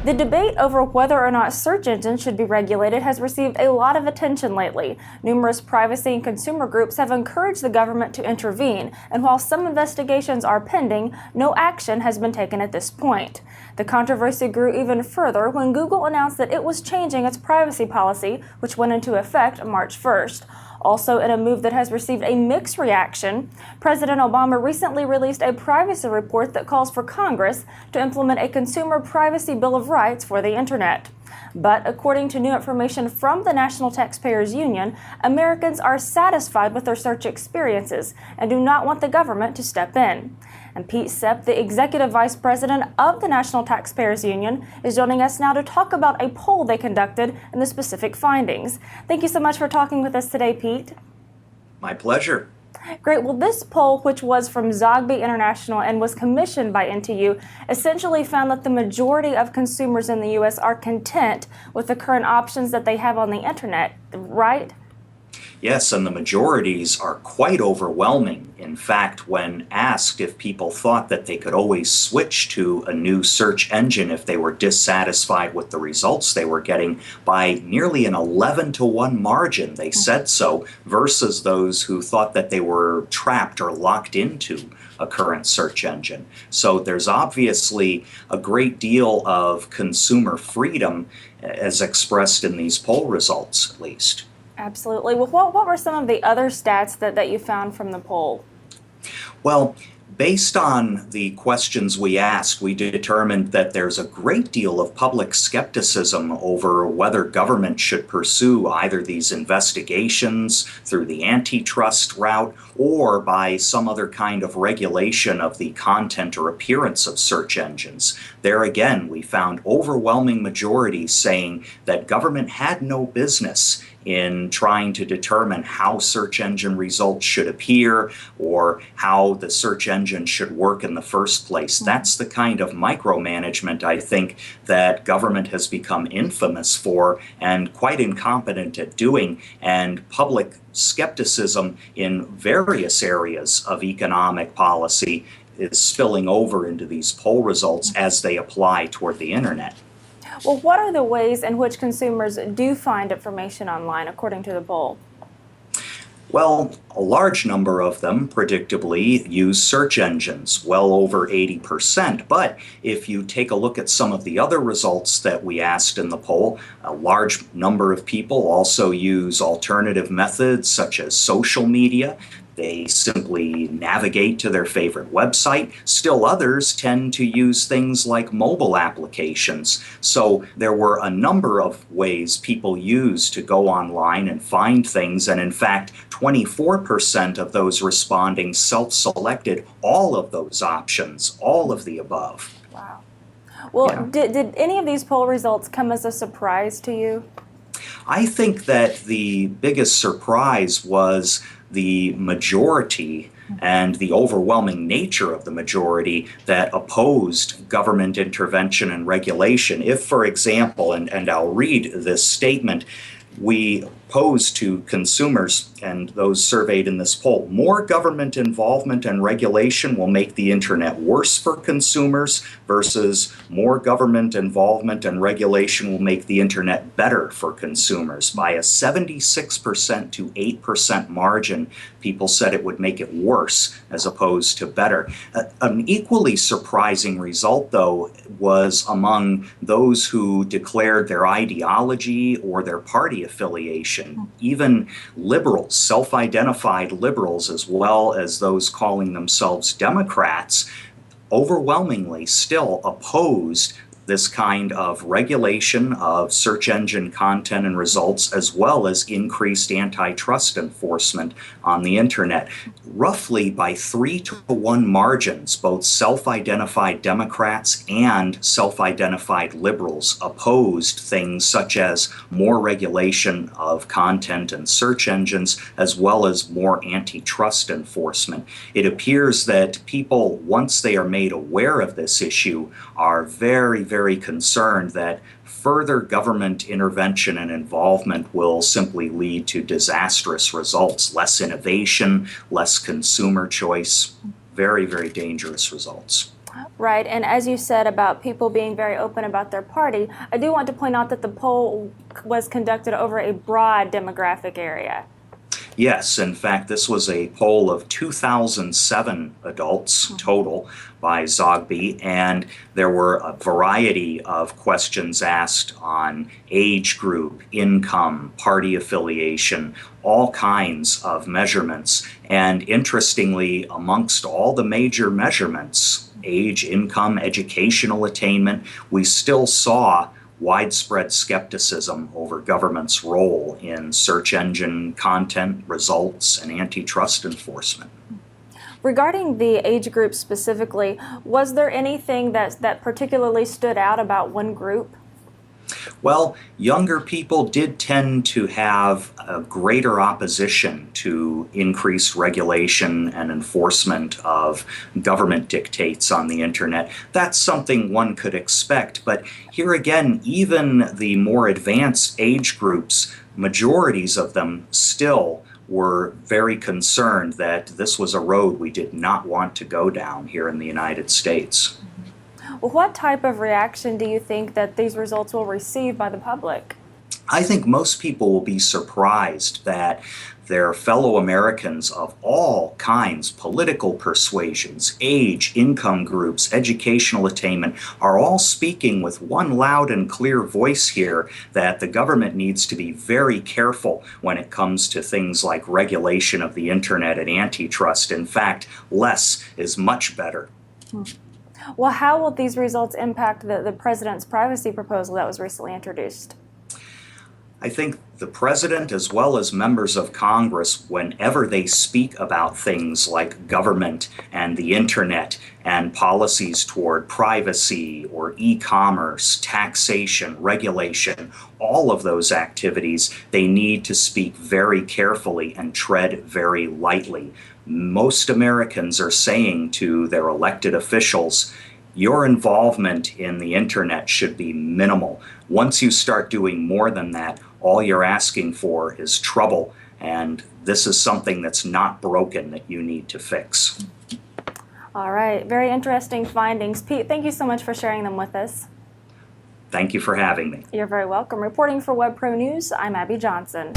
The debate over whether or not search engines should be regulated has received a lot of attention lately. Numerous privacy and consumer groups have encouraged the government to intervene, and while some investigations are pending, no action has been taken at this point. The controversy grew even further when Google announced that it was changing its privacy policy, which went into effect March 1st. Also, in a move that has received a mixed reaction, President Obama recently released a privacy report that calls for Congress to implement a Consumer Privacy Bill of Rights for the Internet. But according to new information from the National Taxpayers Union, Americans are satisfied with their search experiences and do not want the government to step in. And Pete Sepp, the Executive Vice President of the National Taxpayers Union, is joining us now to talk about a poll they conducted and the specific findings. Thank you so much for talking with us today, Pete. My pleasure. Great. Well, this poll, which was from Zogby International and was commissioned by NTU, essentially found that the majority of consumers in the U.S. are content with the current options that they have on the Internet, right? Yes, and the majorities are quite overwhelming. In fact, when asked if people thought that they could always switch to a new search engine if they were dissatisfied with the results they were getting, by nearly an 11-to-1 margin, they said so, versus those who thought that they were trapped or locked into a current search engine. So there's obviously a great deal of consumer freedom as expressed in these poll results, at least. Absolutely. Well, what were some of the other stats that you found from the poll? Well, based on the questions we asked, we determined that there's a great deal of public skepticism over whether government should pursue either these investigations through the antitrust route or by some other kind of regulation of the content or appearance of search engines. There again, we found overwhelming majorities saying that government had no business in trying to determine how search engine results should appear or how the search engine should work in the first place. That's the kind of micromanagement, I think, that government has become infamous for and quite incompetent at doing, and public skepticism in various areas of economic policy is spilling over into these poll results as they apply toward the Internet. Well, what are the ways in which consumers do find information online, according to the poll? Well, a large number of them, predictably, use search engines, well over 80%. But if you take a look at some of the other results that we asked in the poll, a large number of people also use alternative methods such as social media. They simply navigate to their favorite website. Still others tend to use things like mobile applications. So there were a number of ways people use to go online and find things. And in fact, 24% of those responding self-selected all of those options, all of the above. Wow. Well, Yeah. did any of these poll results come as a surprise to you? I think that the biggest surprise was the majority and the overwhelming nature of the majority that opposed government intervention and regulation. If, for example, and I'll read this statement, we posed to consumers and those surveyed in this poll, more government involvement and regulation will make the Internet worse for consumers versus more government involvement and regulation will make the Internet better for consumers. By a 76% to 8% margin, people said it would make it worse as opposed to better. An equally surprising result, though, was among those who declared their ideology or their party affiliation. Even liberals, self-identified liberals, as well as those calling themselves Democrats, overwhelmingly still opposed this kind of regulation of search engine content and results, as well as increased antitrust enforcement on the Internet. Roughly by 3-to-1 margins, both self-identified Democrats and self-identified liberals opposed things such as more regulation of content and search engines, as well as more antitrust enforcement. It appears that people, once they are made aware of this issue, are very very concerned that further government intervention and involvement will simply lead to disastrous results, less innovation, less consumer choice, very, very dangerous results. Right, and as you said about people being very open about their party, I do want to point out that the poll was conducted over a broad demographic area. Yes, in fact, this was a poll of 2007 adults total by Zogby, and there were a variety of questions asked on age group, income, party affiliation, all kinds of measurements. And interestingly, amongst all the major measurements, age, income, educational attainment, we still saw widespread skepticism over government's role in search engine content, results, and antitrust enforcement. Regarding the age group specifically, was there anything that particularly stood out about one group? Well, younger people did tend to have a greater opposition to increased regulation and enforcement of government dictates on the internet. That's something one could expect, but here again, even the more advanced age groups, majorities of them still were very concerned that this was a road we did not want to go down here in the United States. What type of reaction do you think that these results will receive by the public? I think most people will be surprised that their fellow Americans of all kinds, political persuasions, age, income groups, educational attainment, are all speaking with one loud and clear voice here that the government needs to be very careful when it comes to things like regulation of the internet and antitrust. In fact, less is much better. Well, how will these results impact the president's privacy proposal that was recently introduced? I think the president, as well as members of Congress, whenever they speak about things like government and the internet and policies toward privacy or e-commerce, taxation, regulation, all of those activities, they need to speak very carefully and tread very lightly. Most Americans are saying to their elected officials, your involvement in the internet should be minimal. Once you start doing more than that, all you're asking for is trouble, and this is something that's not broken that you need to fix. All right, very interesting findings. Pete, thank you so much for sharing them with us. Thank you for having me. You're very welcome. Reporting for WebPro News, I'm Abby Johnson.